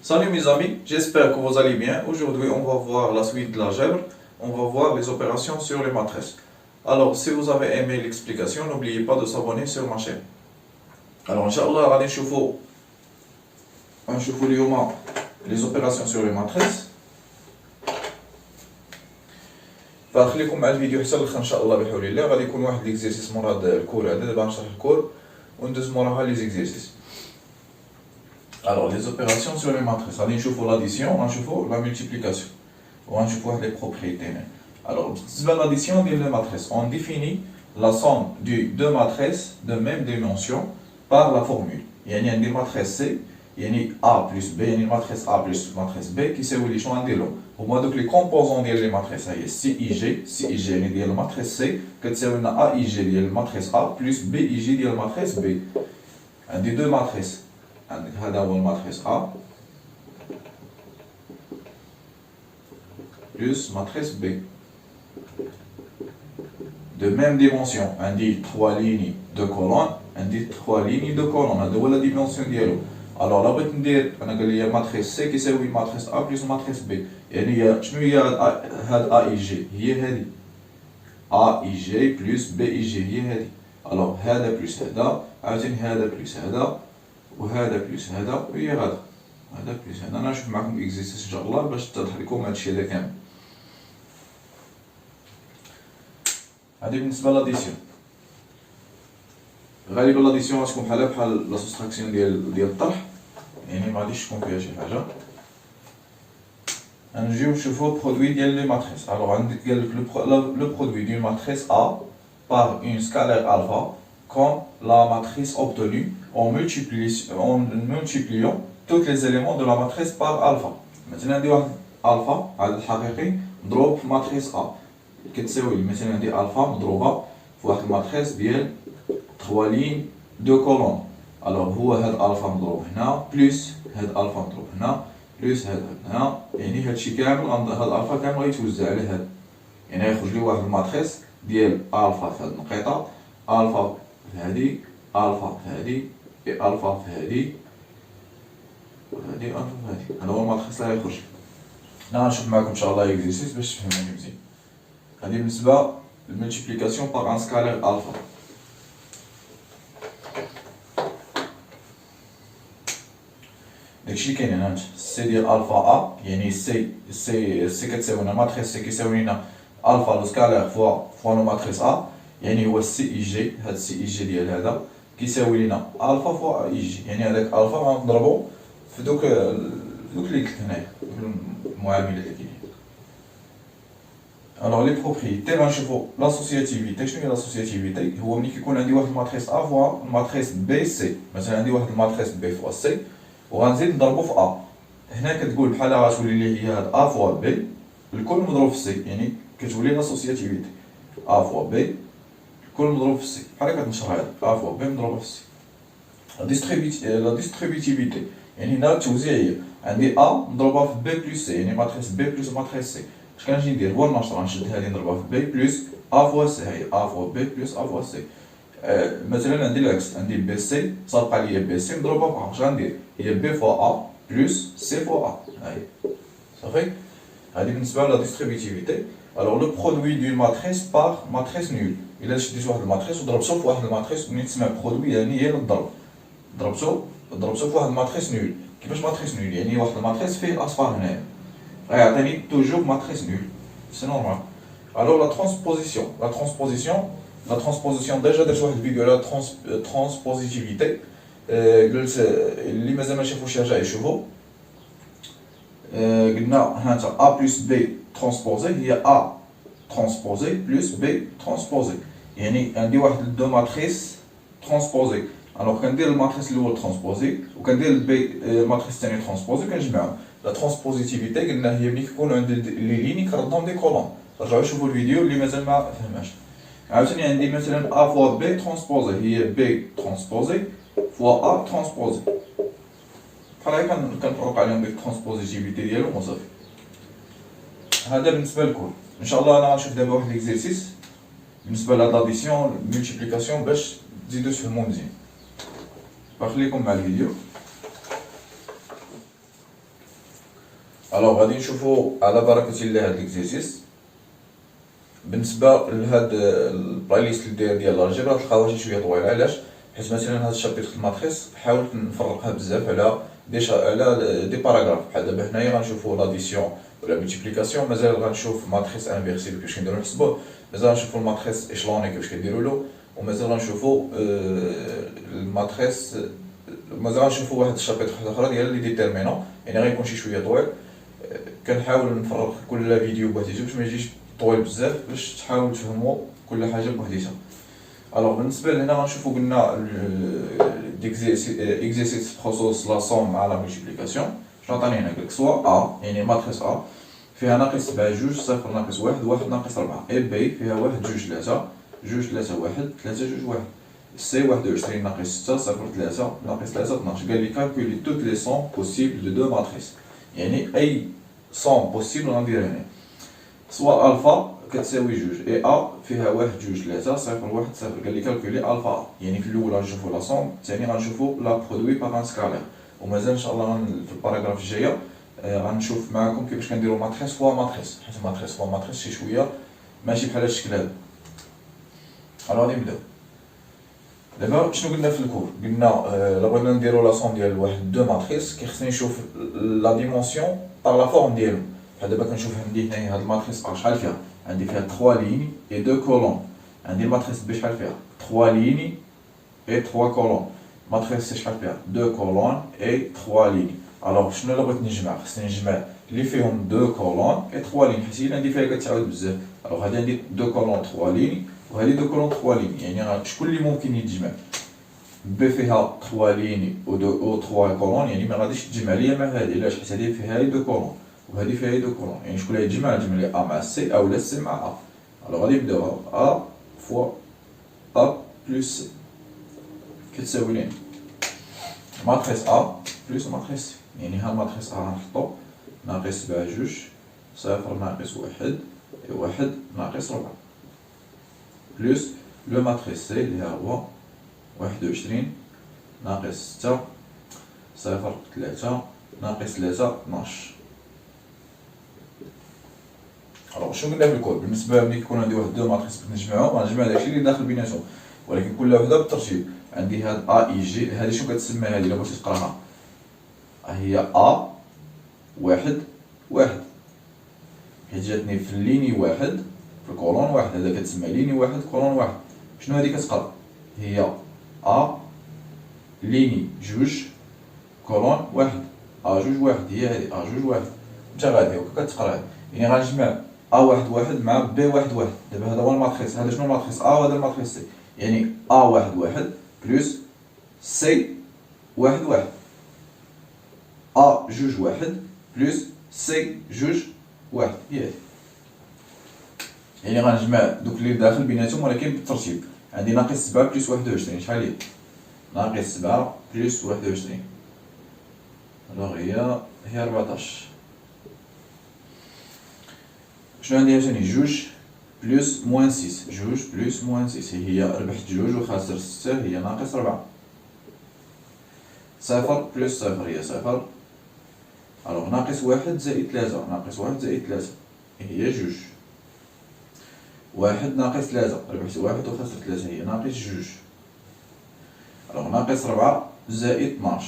Salut mes amis, j'espère que vous allez bien. Aujourd'hui, on va voir la suite de l'algèbre. On va voir les opérations sur les matrices. Alors, si vous avez aimé l'explication, n'oubliez pas de s'abonner sur ma chaîne. Alors, Inch'Allah, allez نشوفوا اليوم les opérations sur les matrices. فخليكم مع الفيديو حتى الاخر ان شاء الله بحول الله. غادي يكون واحد ليكزيرسيس مورا هذا الكور هذا. دابا نشرح الكور وندوز موراها لي زيكزيرسيس. Alors, les opérations sur les matrices. On va l'addition, on va la multiplication. On va les propriétés. Alors, l'addition des matrices. On définit la somme de deux matrices de même dimension par la formule. Il y a des matrices C, il y a A plus B, il y a une matrice A plus matrice B qui c'est où les champs de l'eau. Au moins, donc les composants des matrices, il y a CIG, CIG, il y a la matrice C, que c'est une AIG, il y a la matrice A plus BIG, il y a la matrice B. Un des deux matrices. هذا هو الماتريس A plus matrice B de même dimension. On dit 3 lignes de colonne, on dit 3 lignes de colonne. هذا هو la dimension ديالو. alors لا بغيت ندير انا قال لي ماتريس C كيساوي ماتريس A plus ماتريس B. يعني شنو هي هاد AIG؟ هي هذه AIG plus BIG هي هذه. alors هذا بلس هذا عاوتاني هذا بلس هذا وهذا بلس هذا وهي غادا هذا بلس هذا. انا نشوف معكم اكزيرسيس ان شاء الله باش تتضح لكم هادشي هذا كامل. هذه بالنسبه لاديسيون. غالبا لاديسيون غتكون بحال لا سوستراكسيون ديال الطرح، يعني ما غاديش تكون فيها شي حاجه. نجيو نشوفو البرودوي ديال لي ماتريس. الوغ عندك قال لك لو برودوي دون ماتريس A par une scalaire alpha comme la matrice obtenue en multipliant tous les éléments de la matrice par alpha. مثلا عندي واحد الفا على الحقيقي مضروب في ماتريس A كتساوي مثلا عندي الفا مضروبه في واحد الماتريس ديال 3 لين دو كولون. الوغ هو هاد الفا مضروب هنا بلس هاد الفا مضروب هنا بلس هاد هنا، يعني هادشي كامل هاد الفا كامل غيتوزع على هاد، يعني غيخرج لي واحد الماتريس ديال الفا في هاد النقيطه، الفا في هادي، الفا في هادي، الفا في هادي وهادي الفا في هادي. هذا هو الماتريس اللي غيخرج. هنا غنشوف معكم ان شاء الله اكزيرسيس باش تفهموني مزيان. هذه بالنسبه للملتيبليكاسيون باغ ان سكالير الفا. داكشي اللي كاين هنا سي ديال الفا ا، يعني سي كتساوي لنا ماتريس سي كيساوي لنا الفا لو سكالير فوا لو ماتريس ا، يعني هو سي اي جي. هاد سي اي جي ديال هذا كيساوي لنا الفا فوا اي جي، يعني هذاك الفا غنضربو في دوك اللي قلت هنايا المعاملات اللي كاينين. الوغ لي بروبريتي غنشوفو لاسوسياتيفيتي. شنو هي لاسوسياتيفيتي؟ هو ملي كيكون عندي واحد الماتريس ا فوا الماتريس بي سي. مثلا عندي واحد الماتريس بي فوا سي وغنزيد نضربو في ا. هنا كتقول بحال غتولي لي هي هاد ا فوا بي الكل مضروب في سي، يعني كتولي لاسوسياتيفيتي ا فوا بي الكل مضروب في سي. بحال كتنشر هذا ا فوا بي مضروبه في سي. لا ديستريبيتيفيتي يعني هنا التوزيعيه، عندي ا مضروبه في بي بلس سي، يعني ماتريس بي بلس ماتريس سي. اش كنجي ندير هو النشر، غنشد هذه نضربها في بي بلس ا فوا سي، هي ا فوا بي بلس ا فوا سي. مثلا عندي العكس، عندي بي سي صافقه ليا بي سي مضروبه في ا. اش غندير هي بي فوا ا بلس سي فوا ا. هاي صافي. هذه بالنسبه لا ديستريبيتيفيتي. الوغ لو برودوي دون ماتريس باغ ماتريس نول. الا شديت واحد الماتريس وضربتو في واحد الماتريس، ملي تسمع برودوي يعني هي الضرب، ضربتو في واحد الماتريس نول. كيفاش ماتريس نول؟ يعني واحد الماتريس فيه اصفار هنايا غيعطيني توجور ماتريس نول، سي نورمال. الوغ لا ترانسبوزيسيون ديجا درت واحد الفيديو على ترانسبوزيتيفيتي، قلت اللي مازال ما شافوش يرجع يشوفو. قلنا هنا ا بلس بي ترانسبوزي هي ا ترانسبوزي بلس بي ترانسبوزي، يعني عندي واحد دو ماتريس ترانسبوزي. الوغ كندير الماتريس الاول ترانسبوزي وكندير البي الماتريس الثاني ترانسبوزي وكنجمعهم. لا ترانسبوزيتيفيتي قلنا هي ملي كيكونوا عندي لي ليني كنردهم دي كولون. رجعوا شوفوا الفيديو اللي مازال ما فهماش. عاوتاني عندي مثلا ا فوا بي ترانسبوزي هي بي ترانسبوزي فوا ا ترانسبوزي، بحال هكا كنفرق عليهم ديك الترانسبوزيتيفيتي ديالهم وصافي. هذا بالنسبه للكل. ان شاء الله انا غنشوف دابا واحد ليكزيرسيس بالنسبه لهاد لاديسيون ملتيبليكاسيون باش تزيدو تفهمو مزيان. فخليكم مع الفيديو. الوغ غادي نشوفو على بركة الله هاد ليكزيرسيس. بالنسبة لهاد البلاي ليست اللي داير ديال الالجبرا تلقاوها شي شوية طويلة، علاش؟ حيت مثلا هاد الشابيتر الماتريس حاولت نفرقها بزاف على دي باراغراف. بحال دابا هنايا غنشوفو لاديسيون ولا ملتيبليكاسيون، مازال غنشوف ماتريس انفيرسي كيفاش كنديرو نحسبوه، مازال غنشوفو الماتريس ايشلوني كيفاش كنديرولو، ومازال غنشوفو الماتريس، مازال غنشوفو واحد الشابيتر اخرى ديال لي ديتيرمينون، يعني غيكون شي شوية طويل. كنحاول نفرق كل فيديو بوحديتو باش ما يجيش طويل بزاف، باش تحاولوا تفهموا كل حاجه بوحديتها. الوغ بالنسبه لهنا غنشوفوا قلنا اكزيرسيس بروسوس لا سوم مع لا ملتيبليكاسيون. شنو عطاني هنا؟ قالك سوا ا يعني ماتريس ا فيها ناقص 7 2 0 ناقص 1 1 ناقص 4، اي بي فيها 1 2 3 2 3 1 3 2 1، سي 21 ناقص 6 0 3 ناقص 3 12. قال لي كالكولي توت لي سوم بوسيبل دو دو ماتريس، يعني اي سوم بوسيبل غندير هنا. سوا الفا كتساوي جوج اي ا فيها 1 2 3 0 1 0. قال لي كالكولي الفا ا، يعني في الاول غنشوفو لا سوم، الثاني غنشوفو لا برودوي باغ ان سكالير. ومازال ان شاء الله في الباراغراف الجايه غنشوف معكم كيفاش كنديرو ماتريس فوا ماتريس، حيت ماتريس فوا ماتريس شي شويه ماشي بحال هاد الشكل هذا. الو غادي نبداو دابا. شنو قلنا في الكور؟ قلنا لا بغينا نديرو لا سوم ديال واحد دو ماتريس كيخصني نشوف لا ديمونسيون باغ لا فورم ديالو. بحال دابا كنشوف عندي هنايا هاد الماتريس ا شحال فيها؟ عندي فيها 3 ليني اي 2 كولون. عندي الماتريس بي شحال فيها؟ 3 ليني اي 3 كولون. ماتريس سي شحال فيها؟ 2 كولون اي 3 ليني. الوغ شنو اللي بغيت نجمع؟ خصني نجمع اللي فيهم 2 كولون اي 3 ليني، حيت هي اللي عندي فيها كتعاود بزاف. الوغ هادي عندي 2 كولون 3 ليني، وهادي 2 كولون 3 ليني، يعني شكون اللي ممكن يتجمع؟ بي فيها 3 ليني و 3 كولون، يعني ما غاديش تجمع ليا مع هادي، علاش؟ حيت هادي فيها لي 2 كولون وهادي فيها لي 2 كولون، يعني شكون اللي يتجمع؟ نجمع لي ا مع سي اولا سي مع ا. الوغ غادي نبداو ا فوا ا بلس سي كتساوي لنا ماتريس ا بلس ماتريس سي، يعني ها ماتريس ا غنحطو ناقص 7 2 0 ناقص 1 1 ناقص 4 بلس لو ماتريس سي اللي هو 21 ناقص 6 0 3 ناقص 3 12. الوغ شنو قلنا في الكود؟ بالنسبه ملي كيكون عندي واحد دو ماتريس بغيت نجمعهم، غنجمع داكشي اللي داخل بيناتهم، ولكن كل وحده بالترتيب. عندي هاد ا اي جي، هادي شنو كتسمى؟ هادي الا بغيتي تقراها هي ا واحد واحد، حيت جاتني في الليني واحد في الكولون واحد، هذا كتسمى ليني واحد كولون واحد. شنو هادي كتقرا؟ هي ا ليني جوج كولون واحد، ا جوج واحد، هي هادي ا جوج واحد. انت غادي هكا كتقراها، يعني غنجمع ا واحد واحد مع بي واحد واحد. دابا هذا هو الماتريس، هذا شنو الماتريس ا وهذا الماتريس سي، يعني ا واحد واحد بلس سي واحد واحد، ا جوج واحد بلس سي جوج واحد، هي هادي. يعني غنجمع دوك اللي داخل بيناتهم ولكن بالترتيب. عندي ناقص 7 بلس 21 شحال هي؟ ناقص 7 بلس 21 الوغ هي 14. شنو عندي عاوتاني؟ جوج بلس موان 6، جوج بلس موان 6 هي ربحت جوج وخاسر 6 هي ناقص 4. صفر بلس صفر هي صفر. الوغ ناقص 1 زائد 3، ناقص 1 زائد 3 هي جوج. 1 ناقص 3 ربحت 1 وخاسر 3 هي ناقص جوج. الوغ ناقص 4 زائد 12،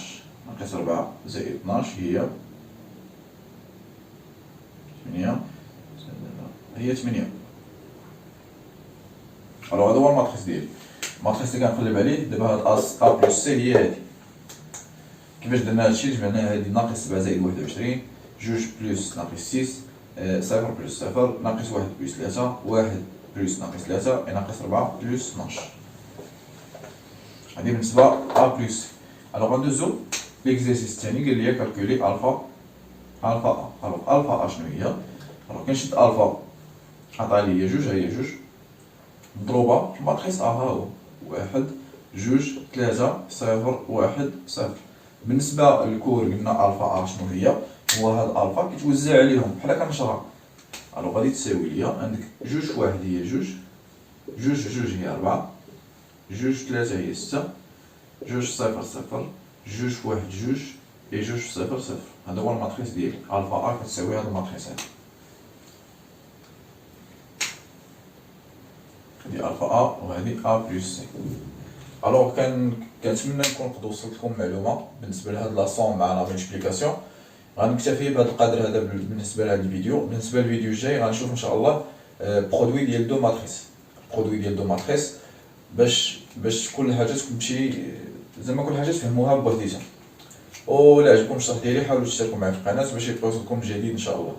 ناقص 4 زائد 12 هي 8، هي 8. الوغ هذا هو الماتريس ديالي. الماتريس اللي كنقلب عليه دابا هاد ا بلس سي هي هادي. كيفاش درنا هادشي؟ جمعنا هادي ناقص 7 زائد 21، جوج بلس ناقص 6 صفر بلس صفر ناقص 1 بلس 3 1 بلس ناقص 3 ناقص 4 بلس 12. هادي بالنسبة ا بلس سي. الوغ غندوزو ليكزيرسيس الثاني، قال لي كالكولي الفا ا. الوغ الفا ا شنو هي؟ الوغ كنشد الفا عطا لي جوج، ها هي جوج مضروبة في الماتريس ا، ها هو 1 جوج 3 0 1 0. بالنسبة للكور قلنا الفا ا شنو هي؟ هو هاد الفا كيتوزع عليهم بحال كنشرة. الوغ غادي تساوي ليا عندك جوج في واحد هي جوج، جوج جوج هي 4، جوج 3 هي 6، جوج 0 0، جوج في واحد جوج، اي جوج في صفر صفر. هذا هو الماتريس ديالي، الفا ا كتساوي هاد الماتريس هادي. هادي الفا ا وهادي ا بلس سي. الوغ كنتمنى نكون قد وصلت لكم معلومه بالنسبه لهاد لا سوم مع لا ملتيبليكاسيون. غنكتفي بهذا القدر هذا بالنسبه لهذا الفيديو. بالنسبه للفيديو الجاي غنشوف ان شاء الله برودوي ديال دو ماتريس، برودوي ديال دو ماتريس باش كل حاجه تمشي زعما كل حاجه تفهموها بوحديتها. ولا عجبكم الشرح ديالي حاولوا تشتركوا معايا في القناه باش يوصلكم جديد ان شاء الله.